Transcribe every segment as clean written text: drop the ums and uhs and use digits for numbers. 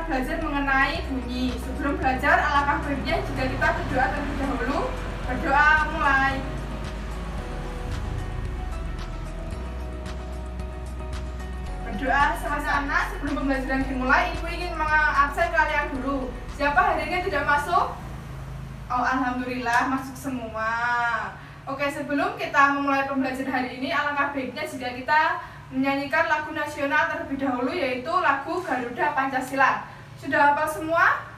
belajar mengenai bunyi. Sebelum belajar, alangkah baiknya jika kita berdoa terlebih dahulu. Berdoa, mulai. Berdoa sama-sama sebelum pembelajaran dimulai. Ibu ingin mengabsen kalian dulu. Siapa hari ini tidak masuk? Oh, alhamdulillah masuk semua. Oke, sebelum kita memulai pembelajaran hari ini, alangkah baiknya jika kita menyanyikan lagu nasional terlebih dahulu, yaitu lagu Garuda Pancasila. Sudah hafal semua?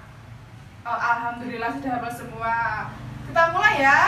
Oh, alhamdulillah sudah hafal semua. Kita mulai ya.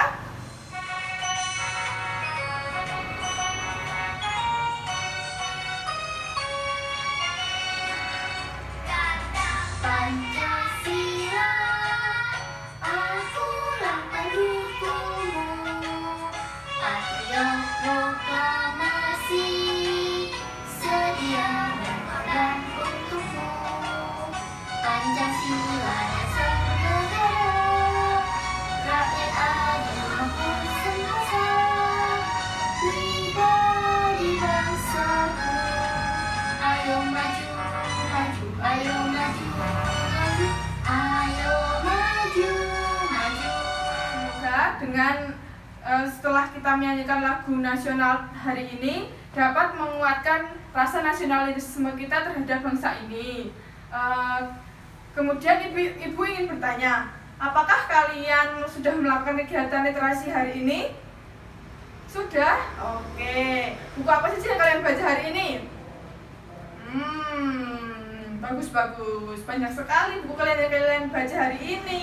Dengan setelah kita menyanyikan lagu nasional hari ini dapat menguatkan rasa nasionalisme kita terhadap bangsa ini. Kemudian ibu ingin bertanya, apakah kalian sudah melakukan kegiatan literasi hari ini? Sudah? Oke. Buku apa saja yang kalian baca hari ini? Bagus. Banyak sekali buku yang kalian baca hari ini.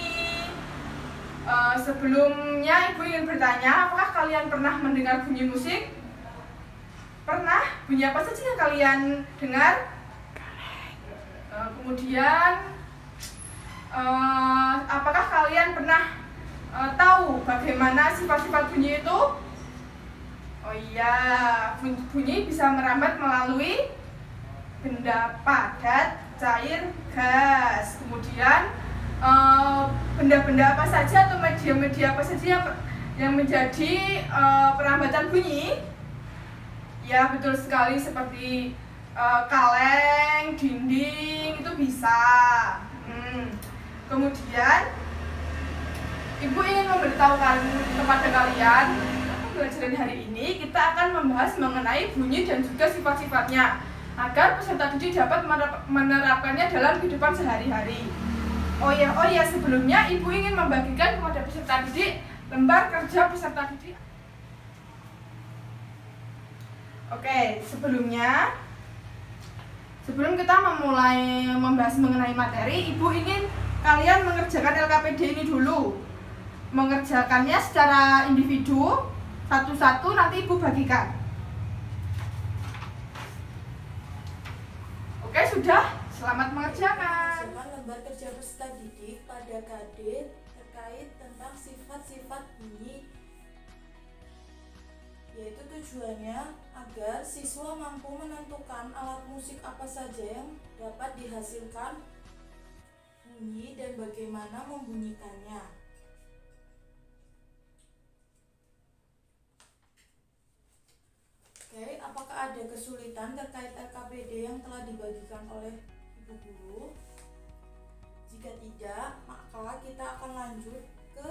Sebelumnya ibu ingin bertanya, apakah kalian pernah mendengar bunyi musik? Pernah? Bunyi apa saja yang kalian dengar? Kemudian apakah kalian pernah tahu bagaimana sifat-sifat bunyi itu? Oh iya, bunyi bisa merambat melalui benda padat, cair, gas. Kemudian benda-benda apa saja atau media-media apa saja yang menjadi perambatan bunyi? Ya, betul sekali, seperti kaleng, dinding, itu bisa. Kemudian ibu ingin memberitahukan kepada kalian, pembelajaran hari ini kita akan membahas mengenai bunyi dan juga sifat-sifatnya agar peserta didik dapat menerapkannya dalam kehidupan sehari-hari. Oh ya, sebelumnya ibu ingin membagikan kepada peserta didik lembar kerja peserta didik. Oke, sebelum kita memulai membahas mengenai materi, ibu ingin kalian mengerjakan LKPD ini dulu. Mengerjakannya secara individu, satu-satu, nanti ibu bagikan. Oke, sudah. Selamat mengerjakan. Lembar kerja peserta didik pada KD terkait tentang sifat-sifat bunyi, yaitu tujuannya agar siswa mampu menentukan alat musik apa saja yang dapat dihasilkan bunyi dan bagaimana membunyikannya. Oke, apakah ada kesulitan terkait LKPD yang telah dibagikan oleh Ibu Guru? Jika tidak, maka kita akan lanjut ke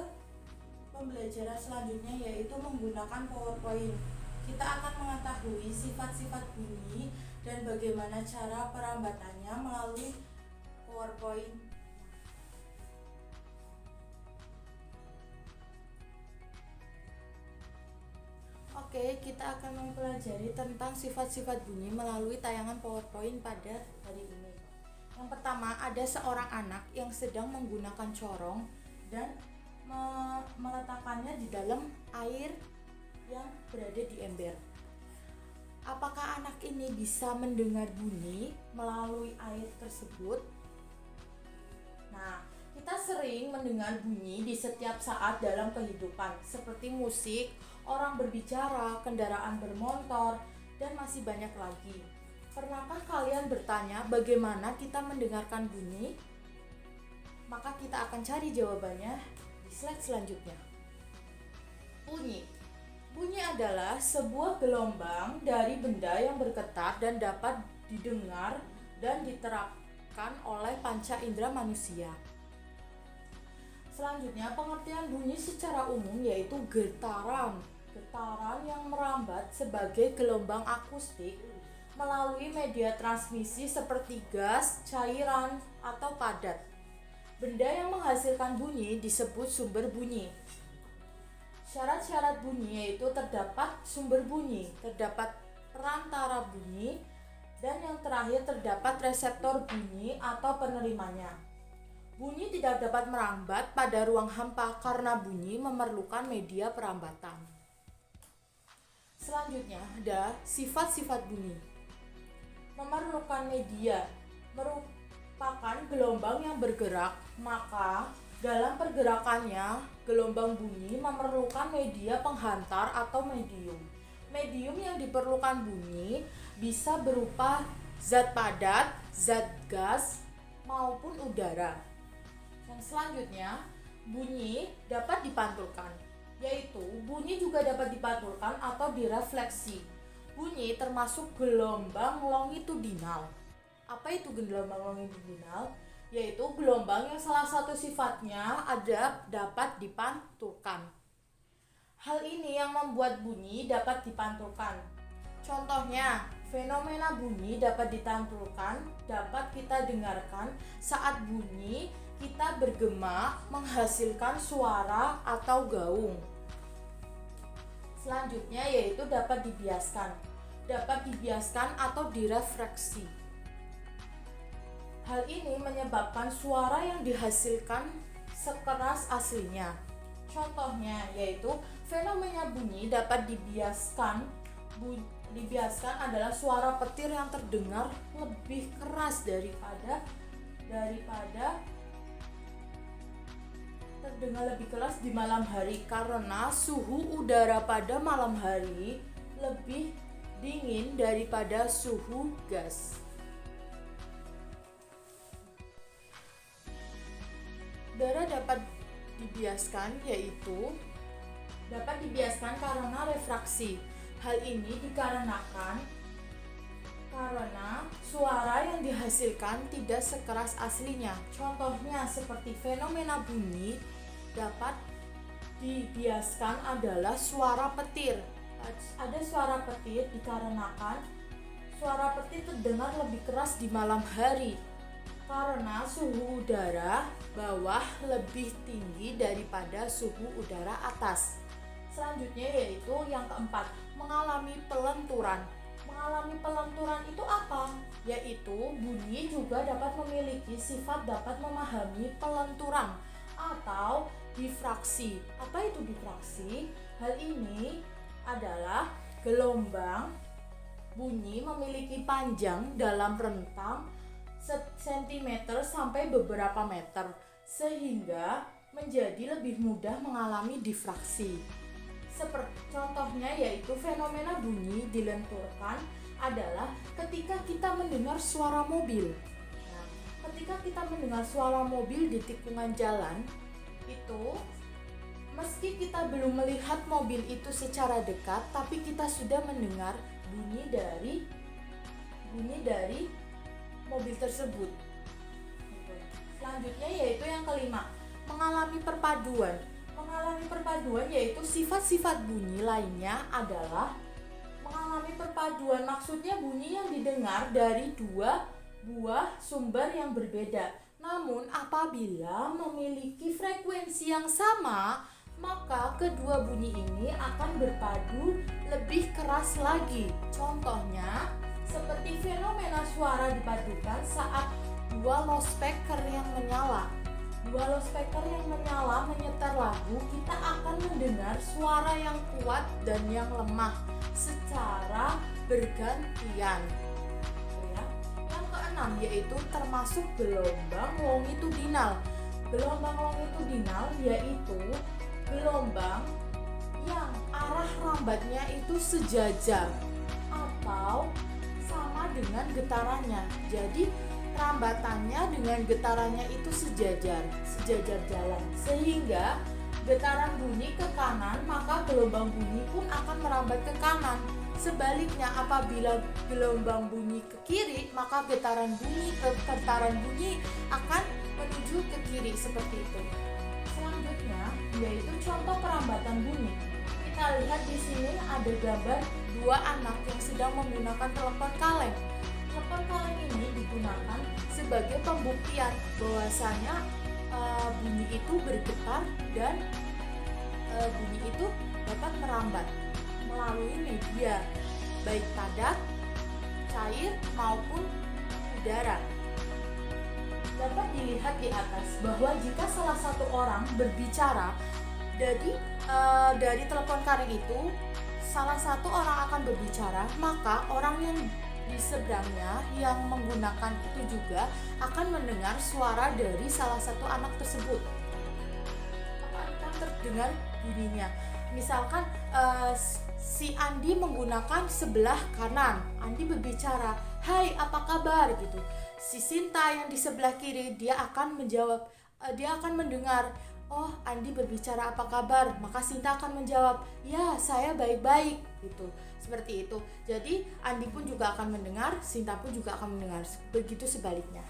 pembelajaran selanjutnya, yaitu menggunakan PowerPoint. Kita akan mengetahui sifat-sifat bunyi dan bagaimana cara perambatannya melalui PowerPoint. Oke, kita akan mempelajari tentang sifat-sifat bunyi melalui tayangan PowerPoint pada hari ini. Yang pertama, ada seorang anak yang sedang menggunakan corong dan meletakkannya di dalam air yang berada di ember. Apakah anak ini bisa mendengar bunyi melalui air tersebut? Nah, kita sering mendengar bunyi di setiap saat dalam kehidupan, seperti musik, orang berbicara, kendaraan bermotor, dan masih banyak lagi. Pernahkah kalian bertanya bagaimana kita mendengarkan bunyi? Maka kita akan cari jawabannya di slide selanjutnya. Bunyi adalah sebuah gelombang dari benda yang bergetar dan dapat didengar dan diterapkan oleh pandangan panca indera manusia. Selanjutnya, pengertian bunyi secara umum yaitu getaran. Getaran yang merambat sebagai gelombang akustik melalui media transmisi seperti gas, cairan, atau padat. Benda yang menghasilkan bunyi disebut sumber bunyi. Syarat-syarat bunyi yaitu terdapat sumber bunyi, terdapat perantara bunyi, dan yang terakhir terdapat reseptor bunyi atau penerimanya. Bunyi tidak dapat merambat pada ruang hampa karena bunyi memerlukan media perambatan. Selanjutnya ada sifat-sifat bunyi. Memerlukan media merupakan gelombang yang bergerak, maka dalam pergerakannya gelombang bunyi memerlukan media penghantar atau medium. Medium yang diperlukan bunyi bisa berupa zat padat, zat gas, maupun udara. Yang selanjutnya, bunyi dapat dipantulkan, yaitu bunyi juga dapat dipantulkan atau direfleksi. Bunyi termasuk gelombang longitudinal. Apa itu gelombang longitudinal? Yaitu gelombang yang salah satu sifatnya dapat dipantulkan. Hal ini yang membuat bunyi dapat dipantulkan. Contohnya, fenomena bunyi dapat dipantulkan, dapat kita dengarkan saat bunyi kita bergema menghasilkan suara atau gaung. Selanjutnya yaitu dapat dibiaskan atau direfleksi. Hal ini menyebabkan suara yang dihasilkan sekeras aslinya. Contohnya yaitu fenomena bunyi dapat dibiaskan adalah suara petir yang terdengar lebih keras daripada di malam hari karena suhu udara pada malam hari lebih dingin daripada suhu gas. Udara dapat dibiaskan karena refraksi. Hal ini dikarenakan karena suara yang dihasilkan tidak sekeras aslinya. Contohnya seperti fenomena bunyi dapat dibiaskan adalah suara petir. Ada suara petir dikarenakan suara petir terdengar lebih keras di malam hari karena suhu udara bawah lebih tinggi daripada suhu udara atas. Selanjutnya yaitu yang keempat, mengalami pelenturan. Mengalami pelenturan itu apa? Yaitu bunyi juga dapat memiliki sifat dapat memahami pelenturan atau difraksi. Apa itu difraksi? Hal ini adalah gelombang bunyi memiliki panjang dalam rentang sentimeter sampai beberapa meter sehingga menjadi lebih mudah mengalami difraksi. Contohnya yaitu fenomena bunyi dilenturkan adalah ketika kita mendengar suara mobil. Nah, ketika kita mendengar suara mobil di tikungan jalan, itu meski kita belum melihat mobil itu secara dekat, tapi kita sudah mendengar bunyi dari mobil tersebut. Selanjutnya yaitu yang kelima, mengalami perpaduan. Mengalami perpaduan yaitu sifat-sifat bunyi lainnya adalah mengalami perpaduan, maksudnya bunyi yang didengar dari dua buah sumber yang berbeda. Namun apabila memiliki frekuensi yang sama, maka kedua bunyi ini akan berpadu lebih keras lagi. Contohnya seperti fenomena suara dipadukan saat dua loudspeaker yang menyala. Dua loudspeaker yang menyala menyetel lagu, kita akan mendengar suara yang kuat dan yang lemah secara bergantian. Yang keenam yaitu termasuk gelombang longitudinal. Gelombang longitudinal yaitu gelombang yang arah rambatnya itu sejajar atau sama dengan getarannya. Jadi rambatannya dengan getarannya itu sejajar jalan, sehingga getaran bunyi ke kanan, maka gelombang bunyi pun akan merambat ke kanan. Sebaliknya, apabila gelombang bunyi ke kiri, maka getaran bunyi akan menuju ke kiri, seperti itu. Selanjutnya yaitu contoh perambatan bunyi. Kita lihat di sini ada gambar dua anak yang sedang menggunakan telepon kaleng. Telepon kaleng ini digunakan sebagai pembuktian bahwasanya bunyi itu bergetar dan bunyi itu dapat merambat melalui media baik padat, cair maupun udara. Dapat dilihat di atas bahwa jika salah satu orang berbicara dari telepon kaleng itu, salah satu orang akan berbicara, maka orang yang di seberangnya yang menggunakan itu juga akan mendengar suara dari salah satu anak tersebut. Akan terdengar bunyinya. Misalkan si Andi menggunakan sebelah kanan. Andi berbicara, "Hai, apa kabar?" gitu. Si Sinta yang di sebelah kiri, dia akan menjawab, dia akan mendengar, "Oh, Andi berbicara apa kabar?" Maka Sinta akan menjawab, "Ya, saya baik-baik." gitu. Seperti itu. Jadi Andi pun juga akan mendengar, Sinta pun juga akan mendengar. Begitu sebaliknya.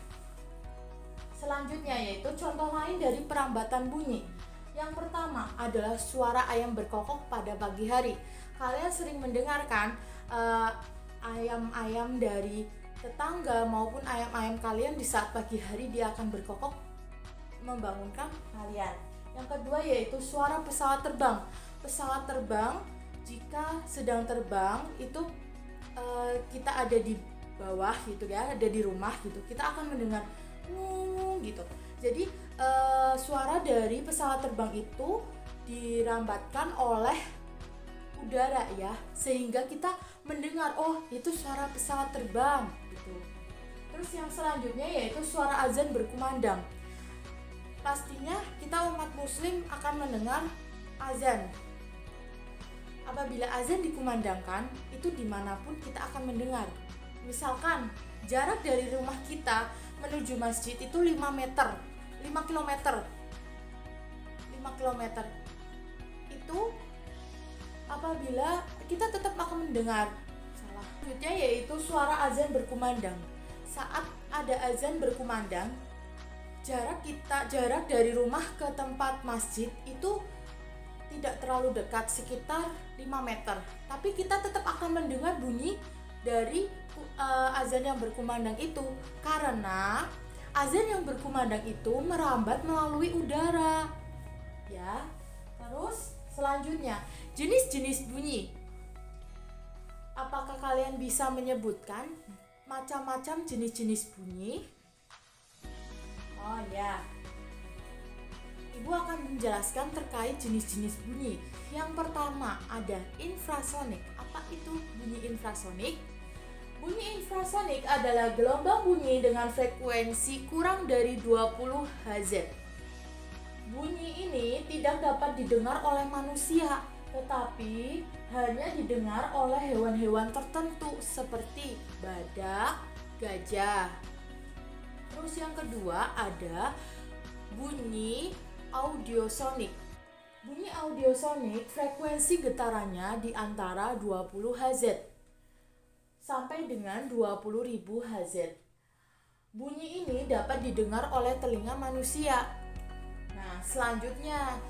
Selanjutnya yaitu contoh lain dari perambatan bunyi. Yang pertama adalah suara ayam berkokok pada pagi hari. Kalian sering mendengarkan ayam-ayam dari tetangga maupun ayam-ayam kalian di saat pagi hari dia akan berkokok membangunkan kalian. Yang kedua yaitu suara pesawat terbang. Pesawat terbang jika sedang terbang itu kita ada di bawah gitu ya, ada di rumah gitu, kita akan mendengar gitu. Jadi suara dari pesawat terbang itu dirambatkan oleh udara ya, sehingga kita mendengar, oh itu suara pesawat terbang gitu. Terus yang selanjutnya yaitu suara azan berkumandang. Pastinya kita umat muslim akan mendengar azan. Apabila azan dikumandangkan, itu dimanapun kita akan mendengar. Misalkan jarak dari rumah kita menuju masjid itu 5 km. Itu apabila kita tetap akan mendengar. Selanjutnya yaitu suara azan berkumandang. Saat ada azan berkumandang, jarak dari rumah ke tempat masjid itu tidak terlalu dekat, sekitar 5 meter. Tapi kita tetap akan mendengar bunyi dari azan yang berkumandang itu, karena azan yang berkumandang itu merambat melalui udara. Ya. Terus selanjutnya, jenis-jenis bunyi. Apakah kalian bisa menyebutkan macam-macam jenis-jenis bunyi? Oh ya. Ibu akan menjelaskan terkait jenis-jenis bunyi. Yang pertama ada infrasonik. Apa itu bunyi infrasonik? Bunyi infrasonik adalah gelombang bunyi dengan frekuensi kurang dari 20 Hz. Bunyi ini tidak dapat didengar oleh manusia, tetapi hanya didengar oleh hewan-hewan tertentu seperti badak, gajah. Terus yang kedua ada bunyi audiosonik. Bunyi audiosonik frekuensi getarannya di antara 20 Hz sampai dengan 20.000 Hz. Bunyi ini dapat didengar oleh telinga manusia. Nah, selanjutnya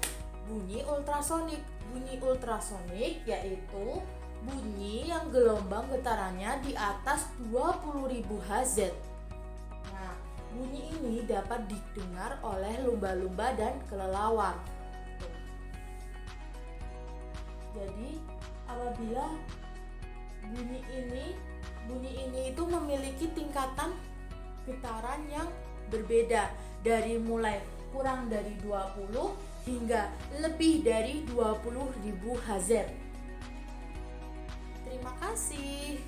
bunyi ultrasonik. Bunyi ultrasonik yaitu bunyi yang gelombang getarannya di atas 20.000 Hz. Nah, bunyi ini dapat didengar oleh lumba-lumba dan kelelawar. Jadi, apabila bunyi ini itu memiliki tingkatan getaran yang berbeda, dari mulai kurang dari 20 hingga lebih dari 20.000 Hz. Terima kasih.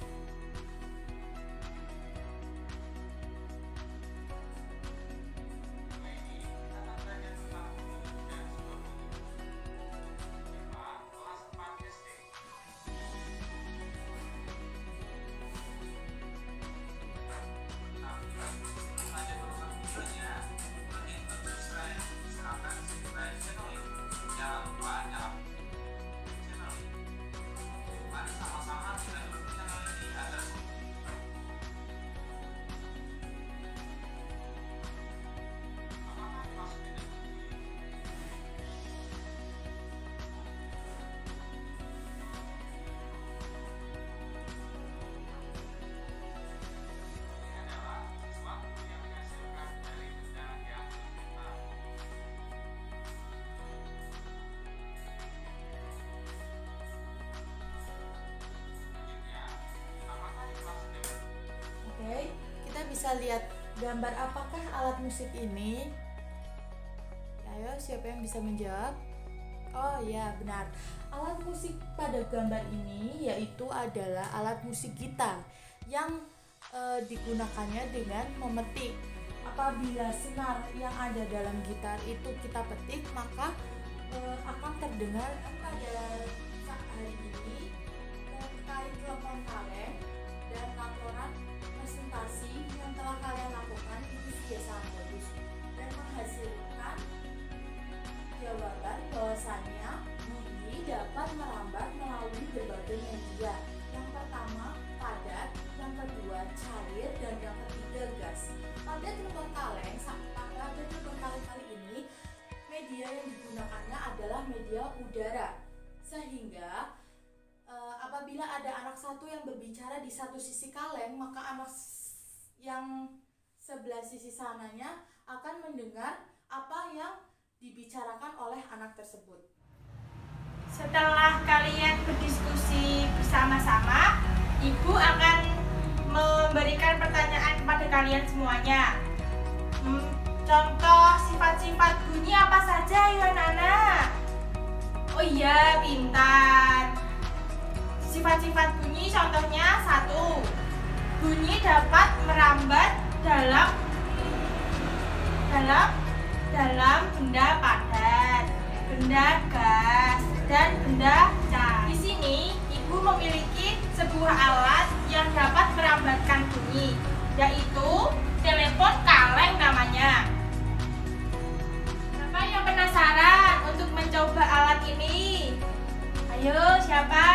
bisa lihat gambar apakah alat musik ini? Ayo, siapa yang bisa menjawab? Oh ya, benar. Alat musik pada gambar ini yaitu adalah alat musik gitar yang digunakannya dengan memetik. Apabila senar yang ada dalam gitar itu kita petik, maka akan terdengar pada saat hari ini terkait telepon kaleng dan laporan presentasi yang telah kalian lakukan itu sudah sangat bagus dan menghasilkan jawaban bahwasannya bunyi dapat merambat melalui berbagai media. Yang pertama padat, yang kedua cair, dan yang ketiga gas. Pada telepon kaleng, pada telepon kaleng kali ini media yang digunakannya adalah media udara, sehingga apabila ada anak satu yang berbicara di satu sisi kaleng, maka anak yang sebelah sisi sananya akan mendengar apa yang dibicarakan oleh anak tersebut. Setelah kalian berdiskusi bersama-sama, Ibu akan memberikan pertanyaan kepada kalian semuanya. Contoh sifat-sifat bunyi apa saja ya anak-anak? Oh iya, pintar. Sifat-sifat bunyi contohnya 1. Bunyi dapat merambat dalam benda padat, benda gas, dan benda cair. Di sini Ibu memiliki sebuah alat yang dapat merambatkan bunyi, yaitu telepon kaleng namanya. Siapa yang penasaran untuk mencoba alat ini? Ayo, siapa?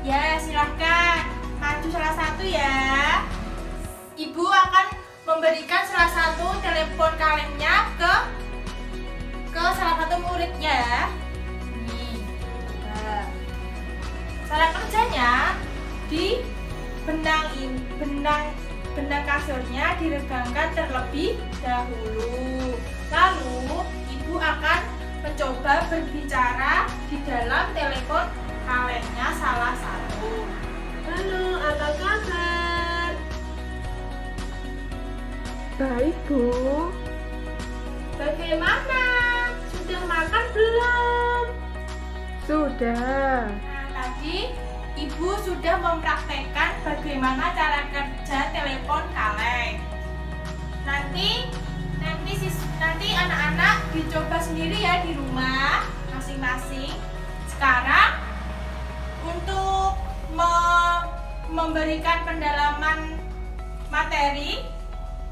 Ya, silahkan maju salah satu ya. Ibu akan memberikan salah satu telepon kalengnya ke salah satu muridnya. Nih, coba. Cara kerjanya di benang kasurnya diregangkan terlebih dahulu. Lalu Ibu akan mencoba berbicara di dalam telepon kalengnya salah satu. Halo, apa kabar? Baik, Bu. Bagaimana? Sudah makan belum? Sudah. Nah, tadi Ibu sudah mempraktekkan bagaimana cara kerja telepon kaleng. Nanti anak-anak dicoba sendiri ya di rumah masing-masing. Sekarang untuk memberikan pendalaman materi,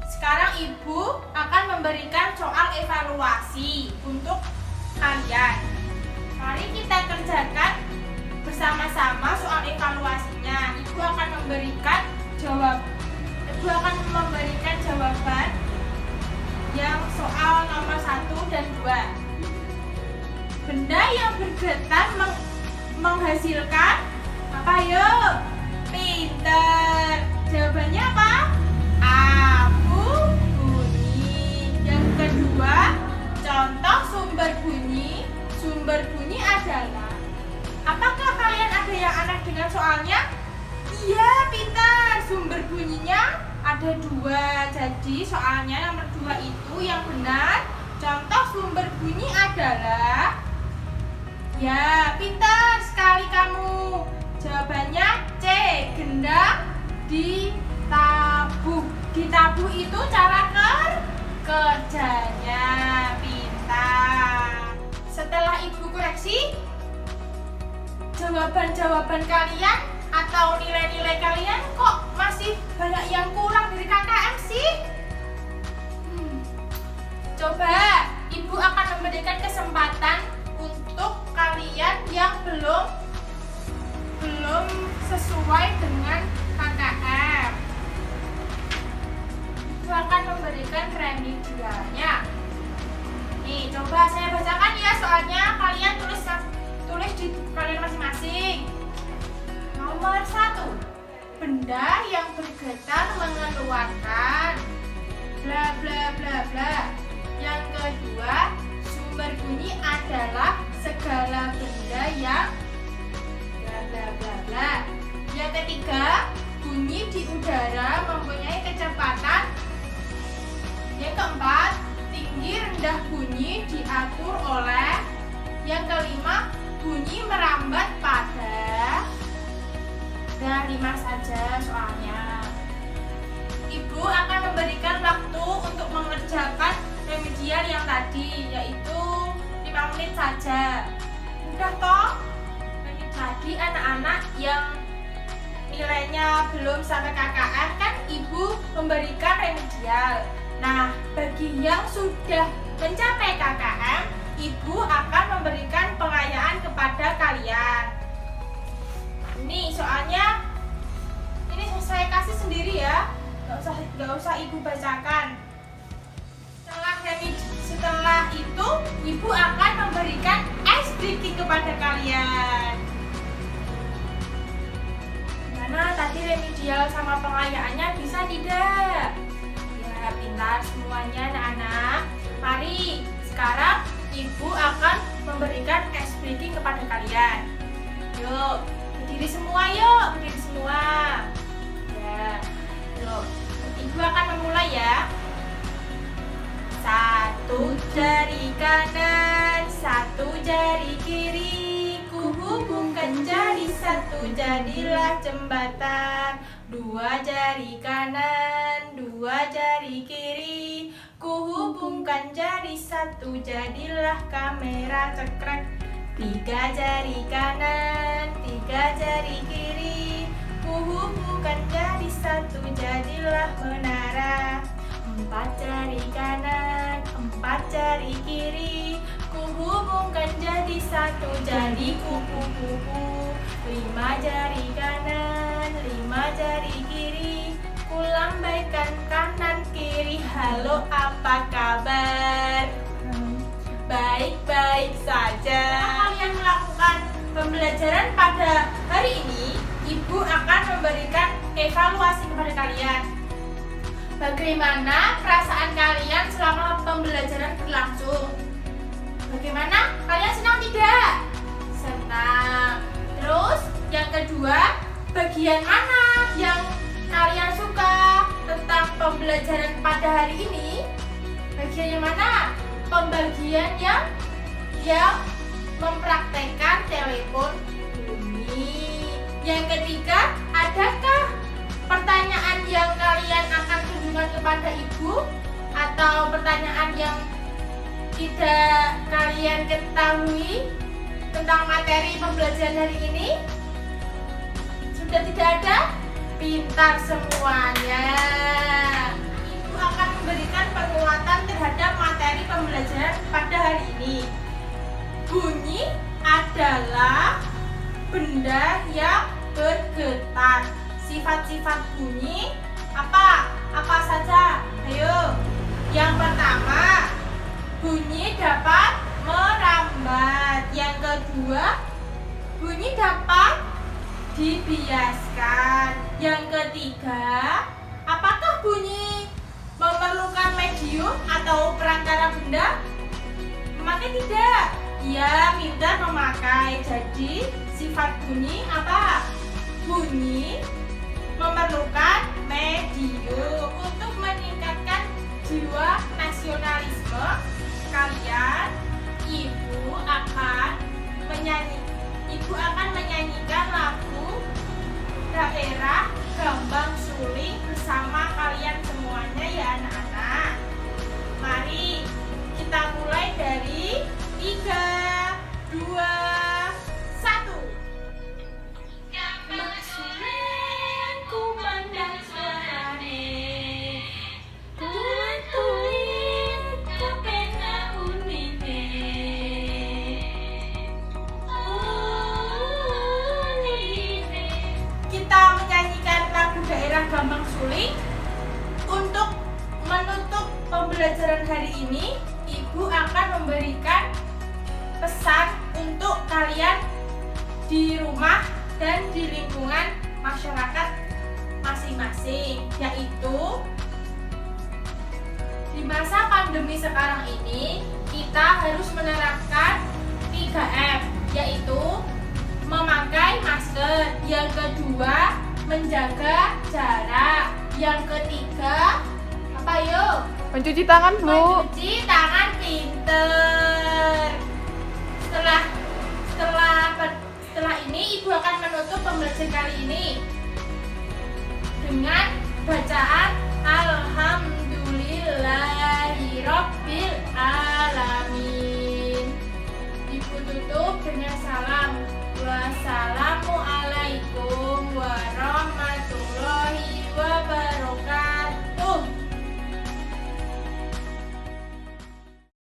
sekarang Ibu akan memberikan soal evaluasi untuk kalian. Mari kita kerjakan bersama-sama soal evaluasinya. Ibu akan memberikan jawaban yang soal nomor 1 dan 2. Benda yang bergetar menghasilkan apa? Yuk, pinter. Jawabannya apa? Abu bunyi. Yang kedua, contoh sumber bunyi. Sumber bunyi adalah, apakah kalian ada yang aneh dengan soalnya? Iya, pintar. Sumber bunyinya ada 2. Jadi soalnya nomor 2 itu yang benar. Contoh sumber bunyi adalah, ya, pintar sekali kamu. Jawabannya C, gendang ditabuh. Ditabuh itu cara kerjanya. Pintar. Setelah Ibu koreksi, jawaban-jawaban kalian atau nilai-nilai kalian kok masih banyak yang kurang dari KKM sih? Coba Ibu akan memberikan kesempatan untuk kalian yang belum sesuai dengan KKM. Ibu akan memberikan remedialnya. Nih, coba saya bacakan ya soalnya, kalian tulis di buku kalian masing-masing. Nomor 1, benda yang bergetar mengeluarkan bla bla bla bla. Yang kedua, sumber bunyi adalah segala benda yang bla bla bla bla. Yang ketiga, bunyi di udara mempunyai kecepatan. Yang keempat, tinggi rendah bunyi diatur oleh. Yang kelima, bunyi merambat pada. Nah, 5 saja soalnya. Ibu akan memberikan waktu untuk mengerjakan remedial yang tadi, yaitu 5 menit saja. Mudah toh? Jadi anak-anak yang nilainya belum sampai KKM kan ibu memberikan remedial. Nah, bagi yang sudah mencapai KKM, ibu akan memberikan pengayaan kepada kalian. Ini soalnya ini saya kasih sendiri ya, nggak usah ibu bacakan. Setelah itu ibu akan memberikan ice breaking kepada kalian. Gimana tadi remedial sama pengayaannya, bisa tidak? Ya, pintar semuanya anak-anak. Mari sekarang ibu akan memberikan ice breaking kepada kalian. Yuk, berdiri semua yuk, berdiri semua. Ya, yuk. Ibu akan memulai ya. 1 jari kanan, 1 jari kiri, kuhubungkan jari 1, jadilah jembatan. 2 jari kanan, 2 jari kiri, kuhubungkan jari 1, jadilah kamera cekrek. 3 jari kanan, 3 jari kiri, kuhubungkan jari 1, jadilah menara. 4 jari kanan, 4 jari kiri, kuhubungkan jadi 1, jadi kupu-kupu. 5 jari kanan, 5 jari kiri, kulambaikan kanan kiri. Halo, apa kabar? Baik-baik saja. Kalian melakukan pembelajaran pada hari ini, ibu akan memberikan evaluasi kepada kalian. Bagaimana perasaan kalian selama pembelajaran berlangsung? Bagaimana? Kalian senang tidak? Senang. Terus yang kedua, bagian mana yang kalian suka tentang pembelajaran pada hari ini? Bagian yang mana? Pembagian yang mempraktekkan telepon bunyi. Yang ketiga, adakah pertanyaan yang kalian akan tunjukkan kepada ibu atau pertanyaan yang tidak kalian ketahui tentang materi pembelajaran hari ini? Sudah tidak ada? Pintar semuanya. Ibu akan memberikan penguatan terhadap materi pembelajaran pada hari ini. Bunyi adalah benda yang bergetar. Sifat-sifat bunyi apa? Apa saja? Ayo. Yang pertama, bunyi dapat merambat. Yang kedua, bunyi dapat dibiaskan. Yang ketiga, apakah bunyi memerlukan medium atau perantara benda? Memakai tidak? Ya, pintar memakai. Jadi, sifat bunyi apa? Bunyi memerlukan medium. Untuk meningkatkan jiwa nasionalisme kalian, ibu akan menyanyikan lagu daerah Gambang Suling bersama kalian semuanya ya anak-anak. Mari kita mulai dari 3, 2, 1. Gambang Suling kumandang suarane, tulen-tulen kepena unine. Kita menyanyikan lagu daerah Gambang Suling. Untuk menutup pembelajaran hari ini, ibu akan memberikan pesan untuk kalian di rumah dan di lingkungan masyarakat masing-masing, yaitu di masa pandemi sekarang ini kita harus menerapkan 3M, yaitu memakai masker. Yang kedua, menjaga jarak. Yang ketiga, apa yuk? Mencuci tangan, Bu. Mencuci tangan pinter. Setelah ini Ibu akan menutup pembelajaran kali ini dengan bacaan Alhamdulillahirobbil